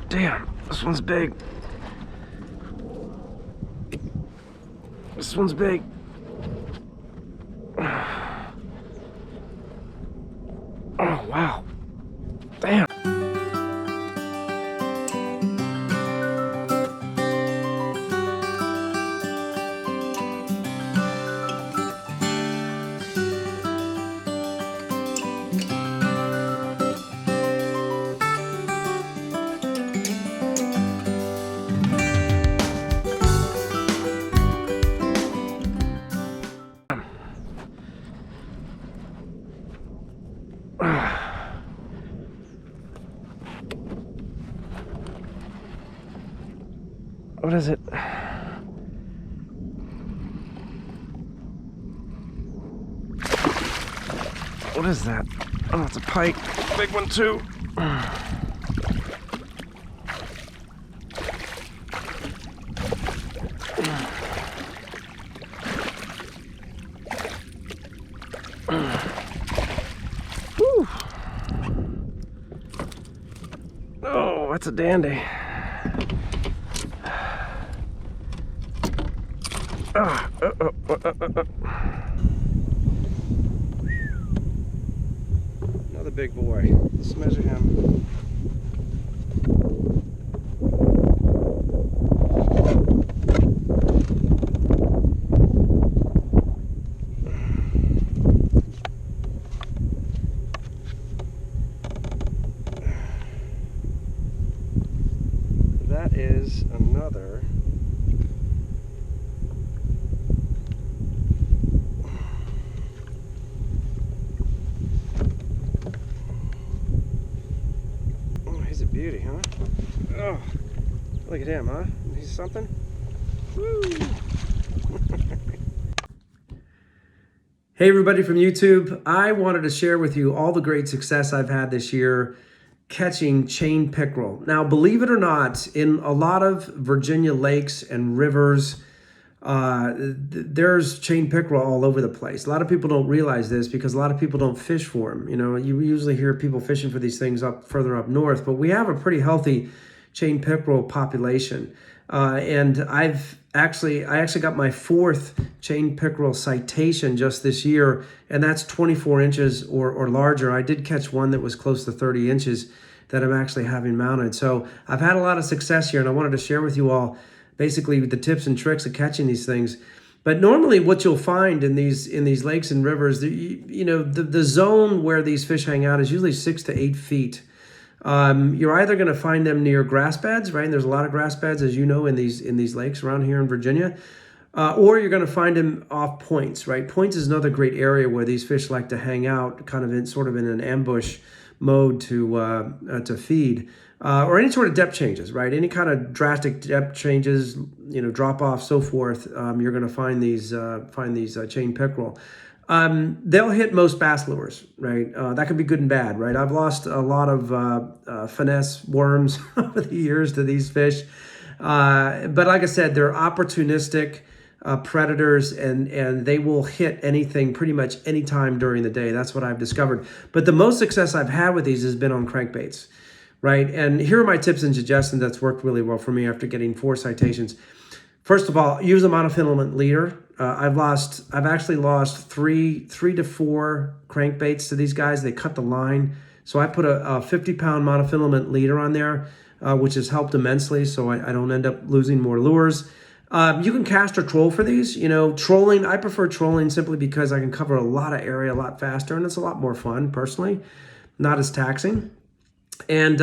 damn, this one's big. This one's big. Oh, wow. Damn. What is it? What is that? Oh, it's a pike. Big one too. Woo. Oh, that's a dandy. Another big boy. Let's measure him. That is another. Beauty, huh? Oh, look at him, huh? He's something. Woo! Hey everybody from YouTube. I wanted to share with you all the great success I've had this year catching chain pickerel. Now, believe it or not, in a lot of Virginia lakes and rivers, there's chain pickerel all over the place. A lot of people don't realize this because a lot of people don't fish for them. You know, you usually hear people fishing for these things further up north, but we have a pretty healthy chain pickerel population. And I actually got my 4th chain pickerel citation just this year, and that's 24 inches or larger. I did catch one that was close to 30 inches that I'm actually having mounted. So I've had a lot of success here, and I wanted to share with you all basically the tips and tricks of catching these things. But normally what you'll find in these lakes and rivers, the zone where these fish hang out is usually 6 to 8 feet. You're either going to find them near grass beds, right? And there's a lot of grass beds, as you know, in these lakes around here in Virginia. Or you're going to find them off points, right? Points is another great area where these fish like to hang out, kind of in an ambush mode to feed. Or any sort of depth changes, right? Any kind of drastic depth changes, drop off, so forth. You're going to find these chain pickerel. They'll hit most bass lures, right? That can be good and bad, right? I've lost a lot of finesse worms over the years to these fish, but like I said, they're opportunistic predators, and they will hit anything pretty much any time during the day. That's what I've discovered. But the most success I've had with these has been on crankbaits. Right, and here are my tips and suggestions that's worked really well for me after getting 4 citations. First of all, use a monofilament leader. I've actually lost three to four crankbaits to these guys. They cut the line, so I put a 50-pound monofilament leader on there, which has helped immensely. So I don't end up losing more lures. You can cast or troll for these. Trolling. I prefer trolling simply because I can cover a lot of area a lot faster, and it's a lot more fun personally, not as taxing. And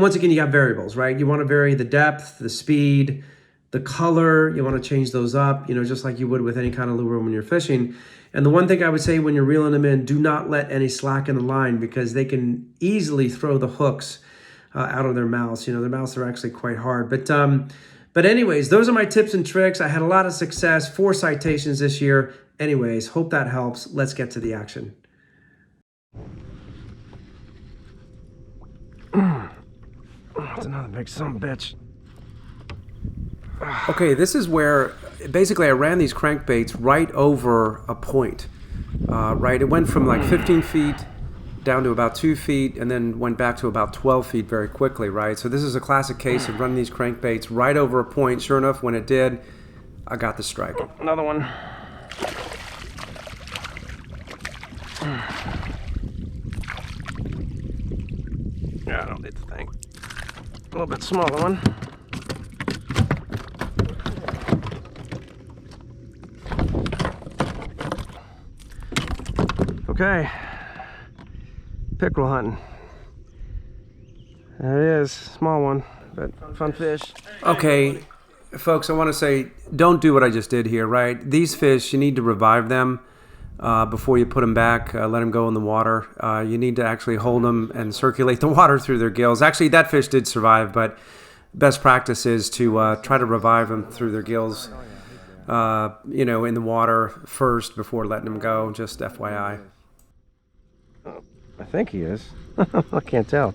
once again, you got variables, right? You want to vary the depth, the speed, the color. You want to change those up, just like you would with any kind of lure when you're fishing. And the one thing I would say when you're reeling them in, do not let any slack in the line, because they can easily throw the hooks out of their mouths. Their mouths are actually quite hard. But anyways, those are my tips and tricks. I had a lot of success, 4 citations this year. Anyways, hope that helps. Let's get to the action. That's another big son of a bitch. Okay, this is where basically I ran these crankbaits right over a point. Right, it went from like 15 feet down to about 2 feet and then went back to about 12 feet very quickly, right? So this is a classic case of running these crankbaits right over a point. Sure enough, when it did, I got the strike. Another one. Yeah, I don't need the thing. A little bit smaller one. Okay, pickerel hunting. There it is, small one, but fun fish. Okay, folks, I want to say, don't do what I just did here, right? These fish, you need to revive them before you put them back, let them go in the water. You need to actually hold them and circulate the water through their gills. Actually, that fish did survive, but best practice is to try to revive them through their gills, you know, in the water first before letting them go, just FYI. I think he is. I can't tell.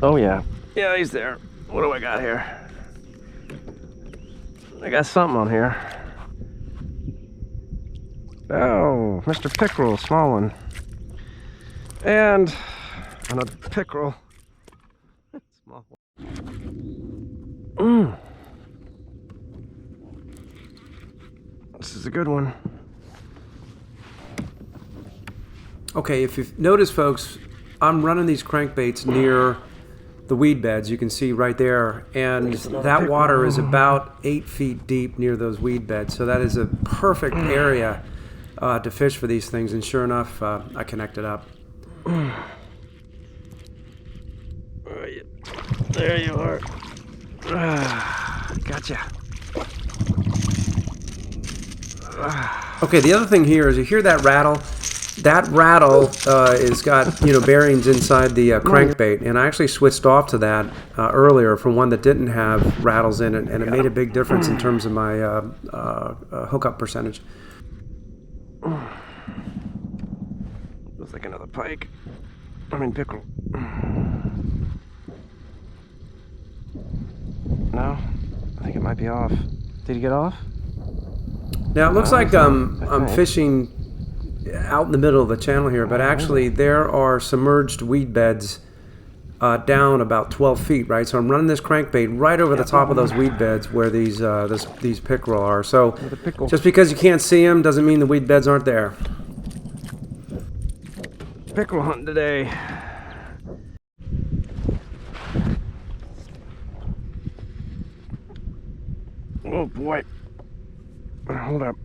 Oh yeah. Yeah, he's there. What do I got here? I got something on here. Oh, Mr. Pickerel, small one. And another pickerel. Small one. This is a good one. Okay, if you've noticed, folks, I'm running these crankbaits near the weed beds. You can see right there, and that water is about 8 feet deep near those weed beds. So that is a perfect area to fish for these things. And sure enough, I connected up. There you are. Gotcha. Okay, the other thing here is you hear that rattle. That rattle is got, you know, bearings inside the crankbait, and I actually switched off to that earlier from one that didn't have rattles in it, and it made a big difference in terms of my hookup percentage. Looks like another pike. I mean pickerel. No, I think it might be off. Did he get off? Now it looks like I'm fishing out in the middle of the channel here, but actually there are submerged weed beds down about 12 feet, right? So I'm running this crankbait right over the top of those weed beds where these pickerel are. So just because you can't see them doesn't mean the weed beds aren't there. Pickerel hunting today. Oh boy. Hold up.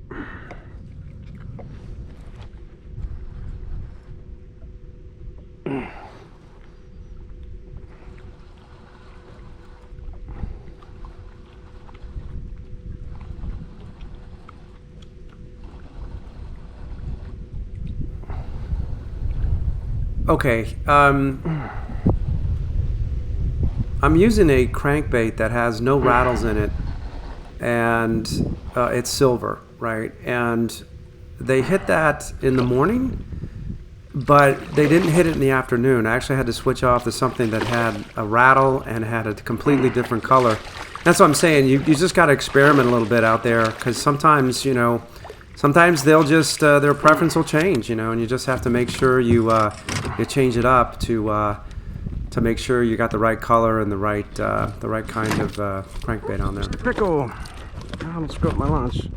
Okay, I'm using a crankbait that has no rattles in it, and it's silver, right? And they hit that in the morning, but they didn't hit it in the afternoon. I actually had to switch off to something that had a rattle and had a completely different color. That's what I'm saying. You just got to experiment a little bit out there, because sometimes, you know, sometimes they'll just their preference will change, you know, and you just have to make sure you change it up to make sure you got the right color and the right kind of crankbait on there. Pickle. I'm gonna screw up my lunch.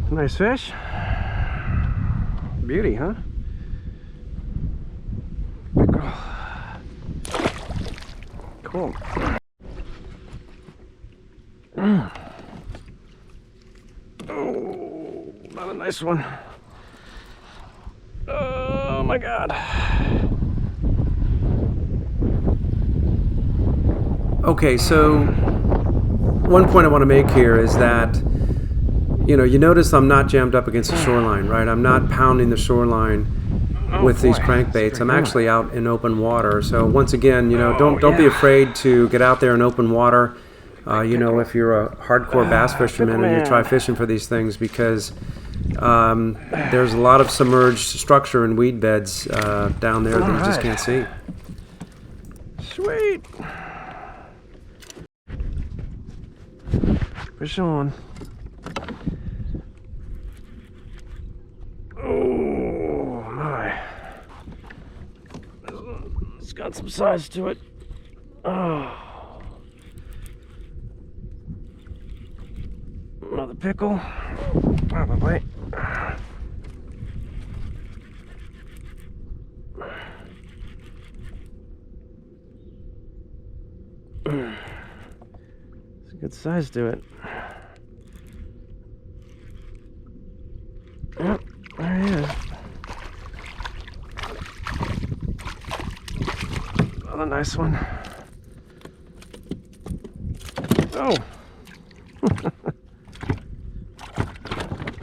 Nice fish. Beauty, huh? Pickle. Cool. Oh, not a nice one. Oh my God. Okay, so one point I want to make here is that, you know, you notice I'm not jammed up against the shoreline, right? I'm not pounding the shoreline with these crankbaits. I'm actually out in open water. So once again, you know, don't be afraid to get out there in open water. You know, if you're a hardcore bass fisherman and you try fishing for these things, because there's a lot of submerged structure in weed beds down there that you just can't see. Sweet. Fish on. Oh. It's got some size to it. Oh. Another pickle, probably. It's a good size to it. Yep, there he is. Another nice one. Oh!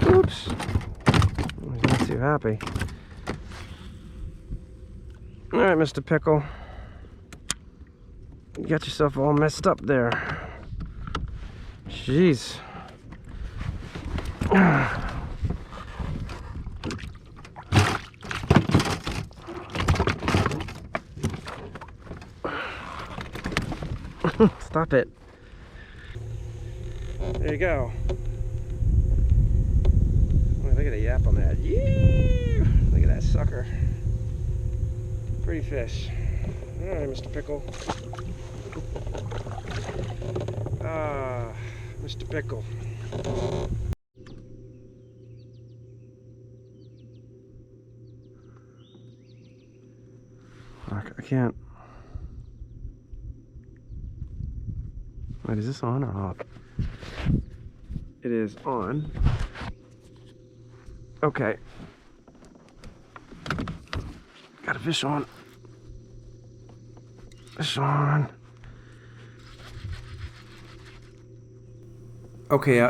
Oops. He's not too happy. Alright, Mr. Pickle. You got yourself all messed up there. Jeez. Stop it. There you go. Oh, look at the yap on that. Yeah! Look at that sucker. Pretty fish. Alright, Mr. Pickle. Ah, Mr. Pickle. I can't. Wait, is this on or off? It is on. Okay. Got a fish on. Fish on. Okay,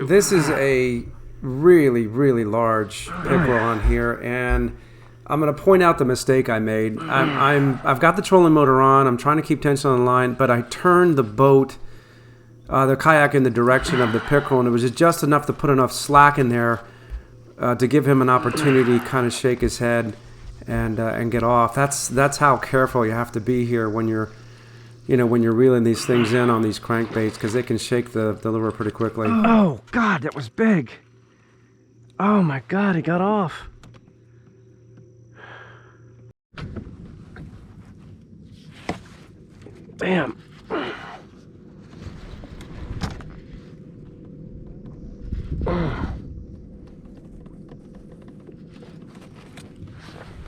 this is a really, really large pickerel on here, and I'm going to point out the mistake I made. I've got the trolling motor on. I'm trying to keep tension on the line, but I turned the boat, the kayak, in the direction of the pickerel, and it was just enough to put enough slack in there to give him an opportunity to kind of shake his head and get off. That's how careful you have to be here when you're reeling these things in on these crankbaits, because they can shake the lure pretty quickly. Oh God, that was big. Oh my God, he got off. Damn.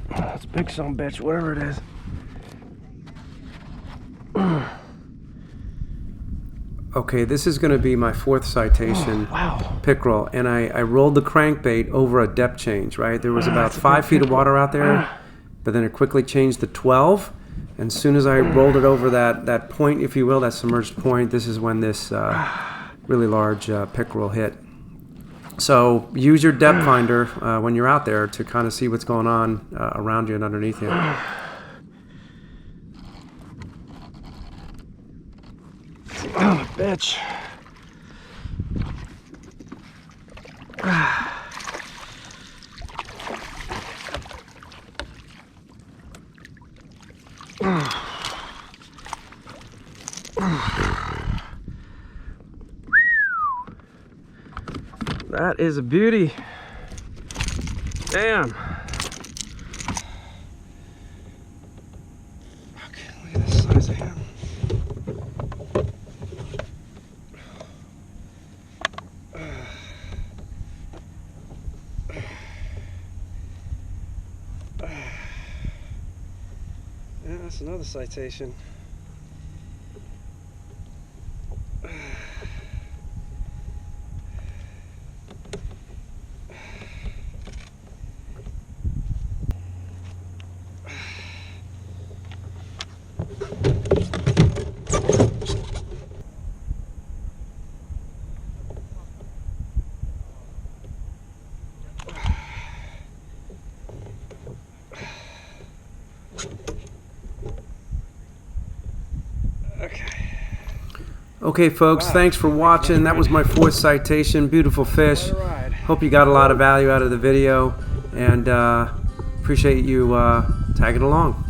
That's a big son of a bitch, whatever it is. Okay, this is going to be my fourth citation pickerel, and I rolled the crankbait over a depth change, right? There was about 5 feet of water out there, but then it quickly changed to 12, and as soon as I rolled it over that point, if you will, that submerged point, this is when this really large pickerel hit. So use your depth finder when you're out there to kind of see what's going on around you and underneath you. Oh, bitch. That is a beauty. Damn. Okay, look at this size of him. Yeah, that's another citation. Okay, folks, thanks for watching. That was my fourth citation. Beautiful fish. Hope you got a lot of value out of the video, and appreciate you tagging along.